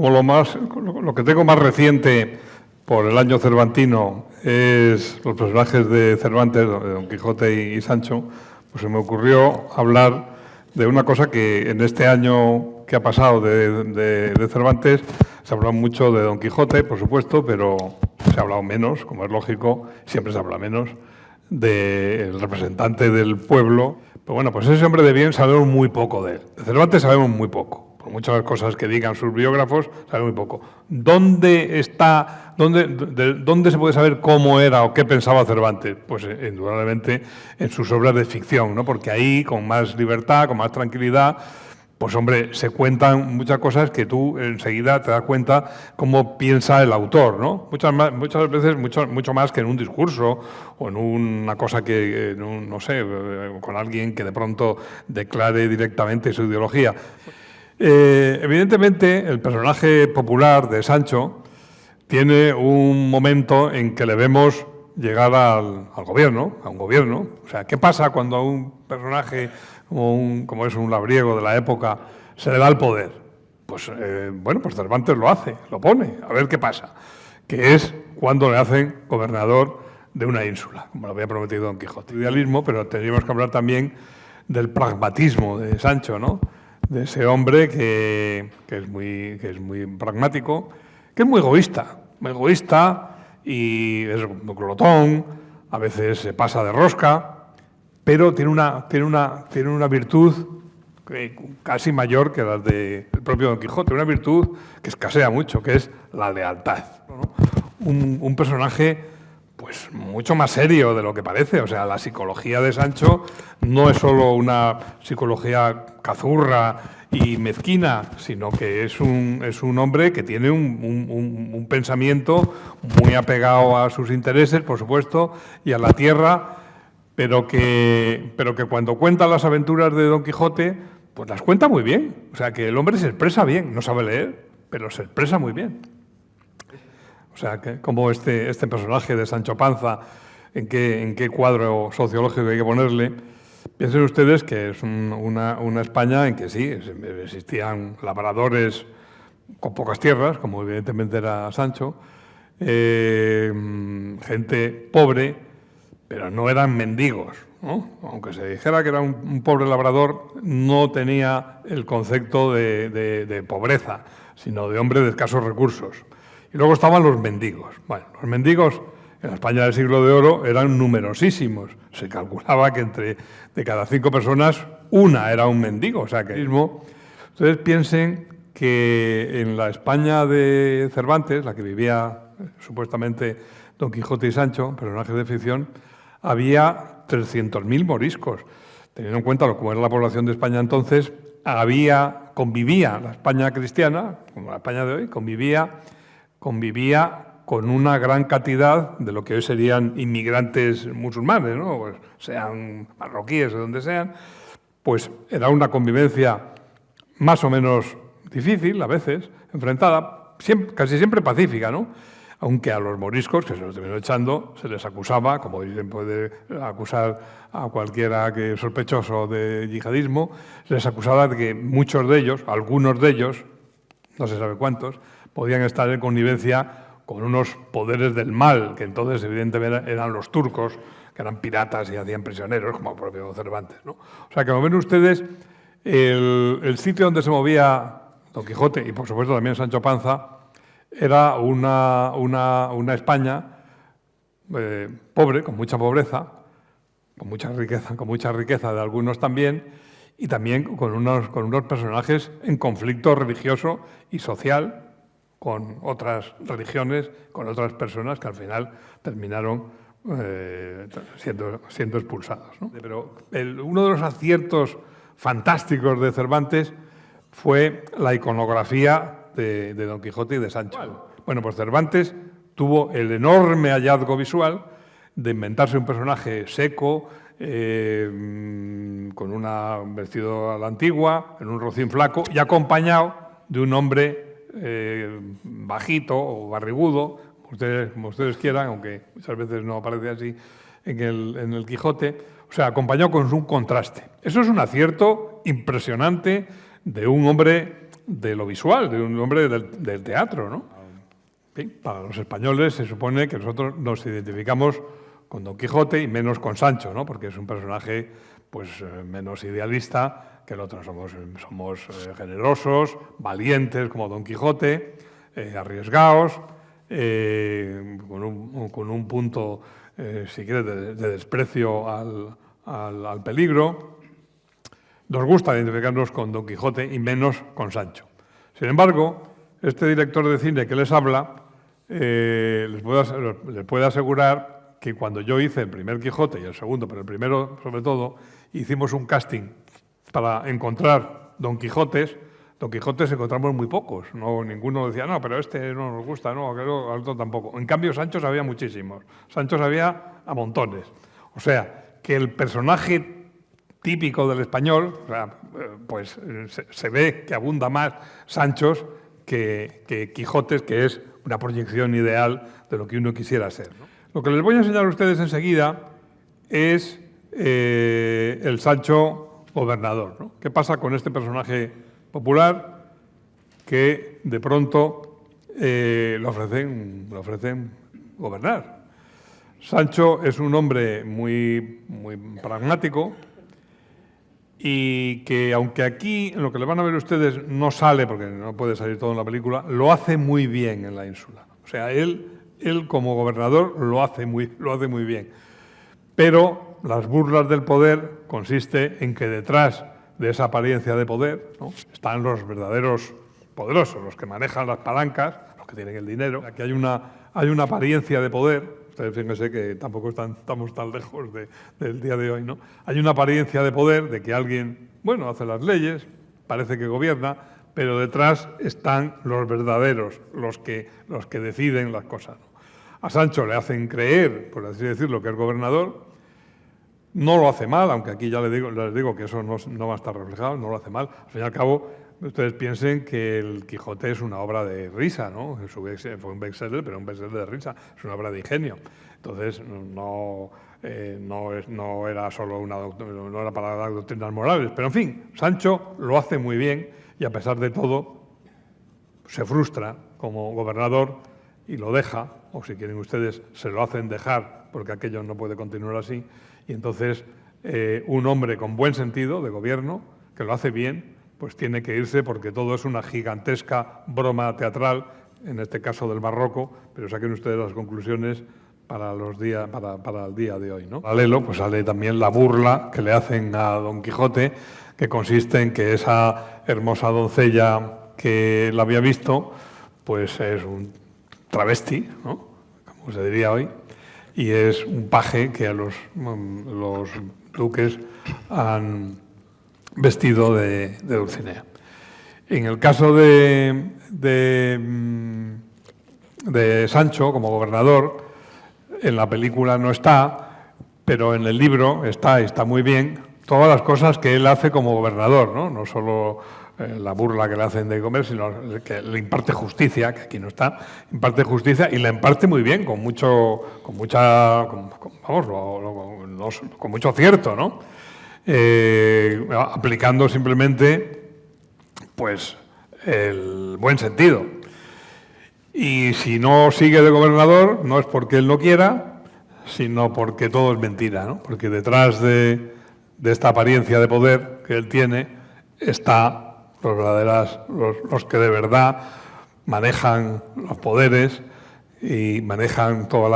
como lo que tengo más reciente por el año cervantino es los personajes de Cervantes, de Don Quijote y Sancho, pues se me ocurrió hablar de una cosa que en este año que ha pasado de Cervantes se ha hablado mucho de Don Quijote, por supuesto, pero se ha hablado menos, como es lógico, siempre se habla menos, del representante del pueblo. Pero bueno, pues ese hombre de bien sabemos muy poco de él. De Cervantes sabemos muy poco. Por muchas cosas que digan sus biógrafos, sabemos muy poco. ¿Dónde se puede saber cómo era o qué pensaba Cervantes? Pues indudablemente en sus obras de ficción, ¿no? Porque ahí, con más libertad, con más tranquilidad, pues hombre, se cuentan muchas cosas que tú enseguida te das cuenta cómo piensa el autor, ¿no? Muchas veces, mucho más que en un discurso o en una cosa que, no sé, con alguien que de pronto declare directamente su ideología. Evidentemente, el personaje popular de Sancho tiene un momento en que le vemos llegar al gobierno, a un gobierno. O sea, ¿qué pasa cuando a un personaje como es un labriego de la época se le da el poder? Pues bueno, pues Cervantes lo hace, lo pone, a ver qué pasa. Que es cuando le hacen gobernador de una ínsula, como lo había prometido Don Quijote. Idealismo, pero tendríamos que hablar también del pragmatismo de Sancho, ¿no? De ese hombre que es muy pragmático, que es muy egoísta y es muy glotón, a veces se pasa de rosca, pero tiene una virtud casi mayor que la del propio Don Quijote, una virtud que escasea mucho, que es la lealtad, ¿no? Un personaje pues mucho más serio de lo que parece. O sea, la psicología de Sancho no es solo una psicología cazurra y mezquina, sino que es un hombre que tiene un pensamiento muy apegado a sus intereses, por supuesto, y a la tierra, pero que cuando cuenta las aventuras de Don Quijote, pues las cuenta muy bien. O sea, que el hombre se expresa bien, no sabe leer, pero se expresa muy bien. O sea, que como este personaje de Sancho Panza, en qué cuadro sociológico hay que ponerle. Piensen ustedes que es una España en que sí, existían labradores con pocas tierras, como evidentemente era Sancho, gente pobre, pero no eran mendigos, ¿no? Aunque se dijera que era un pobre labrador, no tenía el concepto de pobreza, sino de hombre de escasos recursos. Y luego estaban los mendigos. Bueno, los mendigos en la España del siglo de oro eran numerosísimos. Se calculaba que de cada 5 personas, una era un mendigo. O sea, que mismo. Ustedes piensen que en la España de Cervantes, la que vivía supuestamente Don Quijote y Sancho, personajes de ficción, había 300.000 moriscos. Teniendo en cuenta cómo era la población de España entonces, convivía la España cristiana, como la España de hoy, convivía con una gran cantidad de lo que hoy serían inmigrantes musulmanes, ¿no? Pues sean marroquíes o donde sean, pues era una convivencia más o menos difícil, a veces, enfrentada, casi siempre pacífica, ¿no? Aunque a los moriscos, que se los terminó echando, se les acusaba, como dicen, puede acusar a cualquiera que es sospechoso de yihadismo, se les acusaba de que muchos de ellos, algunos de ellos, no se sabe cuántos, podían estar en connivencia con unos poderes del mal, que entonces evidentemente eran los turcos, que eran piratas y hacían prisioneros, como el propio Cervantes, ¿no? O sea, que como ven ustedes, el sitio donde se movía Don Quijote, y por supuesto también Sancho Panza, era una España pobre, con mucha pobreza, con mucha riqueza de algunos también, y también con unos personajes en conflicto religioso y social con otras religiones, con otras personas que al final terminaron siendo expulsados, ¿no? Pero uno de los aciertos fantásticos de Cervantes fue la iconografía de Don Quijote y de Sancho. Bueno, pues Cervantes tuvo el enorme hallazgo visual de inventarse un personaje seco, con un vestido a la antigua, en un rocín flaco y acompañado de un hombre bajito o barrigudo, como ustedes quieran, aunque muchas veces no aparece así en el Quijote, o sea, acompañado con un contraste. Eso es un acierto impresionante de un hombre de lo visual, de un hombre del teatro, ¿no? En fin, para los españoles se supone que nosotros nos identificamos con Don Quijote y menos con Sancho, ¿no? Porque es un personaje pues, menos idealista que el otro. Somos generosos, valientes como Don Quijote, arriesgados, con un punto, si quieres, de desprecio al peligro. Nos gusta identificarnos con Don Quijote y menos con Sancho. Sin embargo, este director de cine que les habla, les puedo asegurar que cuando yo hice el primer Quijote y el segundo, pero el primero sobre todo, hicimos un casting para encontrar Don Quijotes encontramos muy pocos. No, ninguno decía, no, pero este no nos gusta, no, aquel otro tampoco. En cambio, Sanchos había muchísimos. Sanchos había a montones. O sea, que el personaje típico del español, o sea, pues se ve que abunda más Sanchos que Quijotes, que es una proyección ideal de lo que uno quisiera ser, ¿no? Lo que les voy a enseñar a ustedes enseguida es el Sancho gobernador, ¿no? ¿Qué pasa con este personaje popular que de pronto le ofrecen gobernar? Sancho es un hombre muy pragmático y que, aunque aquí, en lo que le van a ver ustedes, no sale, porque no puede salir todo en la película, lo hace muy bien en la ínsula. O sea, él como gobernador lo hace muy bien. Pero las burlas del poder consiste en que detrás de esa apariencia de poder, ¿no?, están los verdaderos poderosos, los que manejan las palancas, los que tienen el dinero. Aquí hay una apariencia de poder. Ustedes fíjense que tampoco estamos tan lejos del día de hoy, ¿no? Hay una apariencia de poder, de que alguien, bueno, hace las leyes, parece que gobierna, pero detrás están los verdaderos, los que deciden las cosas, ¿no? A Sancho le hacen creer, por así decirlo, que es gobernador. No lo hace mal, aunque aquí ya les digo que eso no va a estar reflejado, no lo hace mal. Al fin y al cabo, ustedes piensen que el Quijote es una obra de risa, ¿no? Fue un bestseller, pero un bestseller de risa, es una obra de ingenio. Entonces, no era solo no era para dar doctrinas morales, pero en fin, Sancho lo hace muy bien y a pesar de todo se frustra como gobernador y lo deja, o si quieren ustedes, se lo hacen dejar porque aquello no puede continuar así. Y entonces un hombre con buen sentido de gobierno, que lo hace bien, pues tiene que irse porque todo es una gigantesca broma teatral, en este caso del barroco, pero saquen ustedes las conclusiones para el día de hoy, ¿no? Paralelo, pues sale también la burla que le hacen a Don Quijote, que consiste en que esa hermosa doncella que la había visto, pues es un travesti, ¿no?, como se diría hoy, y es un paje que a los duques han vestido de Dulcinea. En el caso de Sancho como gobernador, en la película no está, pero en el libro está muy bien todas las cosas que él hace como gobernador, ¿no? No solo la burla que le hacen de comer, sino que le imparte justicia, que aquí no está, imparte justicia y la imparte muy bien, con mucho acierto, ¿no? Aplicando simplemente pues el buen sentido. Y si no sigue de gobernador, no es porque él no quiera, sino porque todo es mentira, ¿no? Porque detrás de esta apariencia de poder que él tiene está los que de verdad manejan los poderes y manejan todo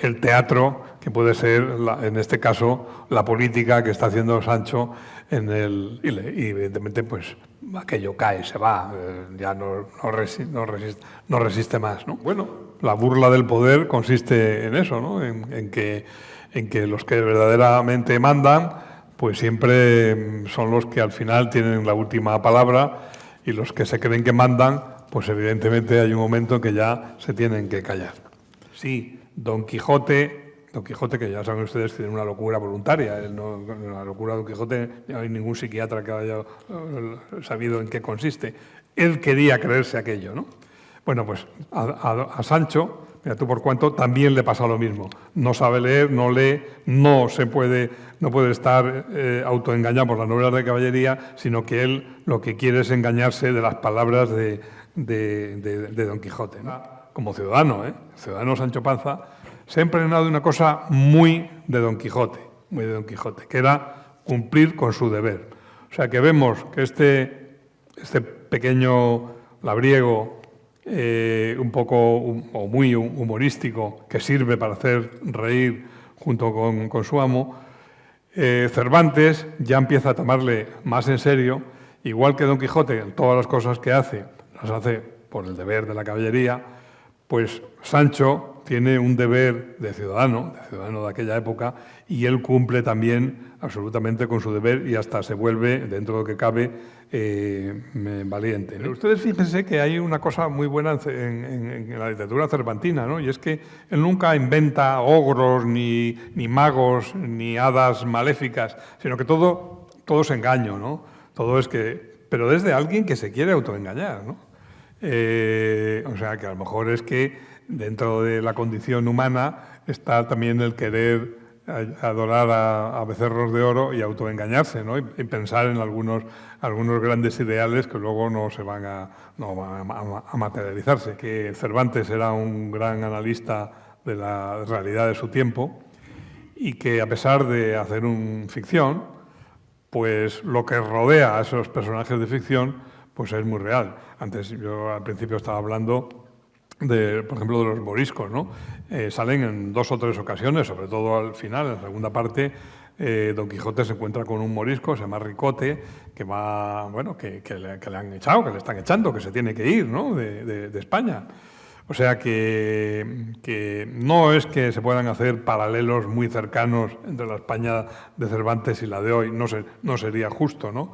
el teatro, que puede ser, en este caso, la política que está haciendo Sancho y evidentemente, pues aquello cae, se va, ya no resiste más, ¿no? Bueno, la burla del poder consiste en eso, ¿no? En que los que verdaderamente mandan, pues siempre son los que al final tienen la última palabra, y los que se creen que mandan, pues evidentemente hay un momento en que ya se tienen que callar. Sí, Don Quijote, que ya saben ustedes, tiene una locura voluntaria. La locura de Don Quijote, no hay ningún psiquiatra que haya sabido en qué consiste. Él quería creerse aquello, ¿no? Bueno, pues a Sancho, mira tú por cuánto, también le pasa lo mismo. No sabe leer, no lee, no puede estar autoengañado por las novelas de caballería, sino que él lo que quiere es engañarse de las palabras de Don Quijote, ¿no? Como ciudadano, el ciudadano Sancho Panza se ha impregnado de una cosa muy de Don Quijote, que era cumplir con su deber. O sea que vemos que este pequeño labriego, un poco o muy humorístico, que sirve para hacer reír junto con su amo, Cervantes ya empieza a tomarle más en serio, igual que Don Quijote, todas las cosas que hace, las hace por el deber de la caballería, pues Sancho tiene un deber de ciudadano de aquella época, y él cumple también absolutamente con su deber y hasta se vuelve, dentro de lo que cabe, valiente, ¿no? Ustedes fíjense que hay una cosa muy buena en la literatura cervantina, ¿no? Y es que él nunca inventa ogros, ni magos, ni hadas maléficas, sino que todo es engaño, ¿no? Pero desde alguien que se quiere autoengañar, ¿no? O sea, que a lo mejor es que dentro de la condición humana está también el querer adorar a becerros de oro y autoengañarse, ¿no? Y pensar en algunos grandes ideales que luego no van a materializarse. Que Cervantes era un gran analista de la realidad de su tiempo y que, a pesar de hacer ficción, pues lo que rodea a esos personajes de ficción pues es muy real. Antes, yo al principio estaba hablando por ejemplo, de los moriscos, ¿no? Salen en 2 o 3 ocasiones, sobre todo al final, en la segunda parte, Don Quijote se encuentra con un morisco, se llama Ricote, que va, bueno, que le han echado, que le están echando, que se tiene que ir, ¿no? de España. O sea que no es que se puedan hacer paralelos muy cercanos entre la España de Cervantes y la de hoy, no sería justo, ¿no?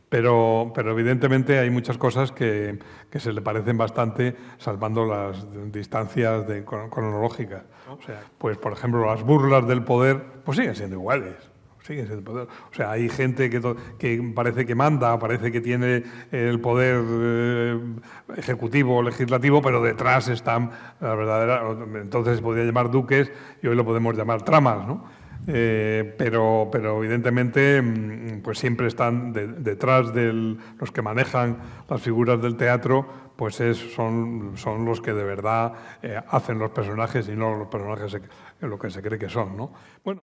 Pero evidentemente hay muchas cosas que se le parecen bastante, salvando las distancias cronológicas. O sea, pues, por ejemplo, las burlas del poder pues siguen siendo iguales. O sea, hay gente que parece que manda, parece que tiene el poder ejecutivo o legislativo, pero detrás están las verdaderas. Entonces se podría llamar duques y hoy lo podemos llamar tramas, ¿no? Pero evidentemente pues siempre están detrás de los que manejan las figuras del teatro, pues son los que de verdad hacen los personajes y no los personajes lo que se cree que son, ¿no? Bueno.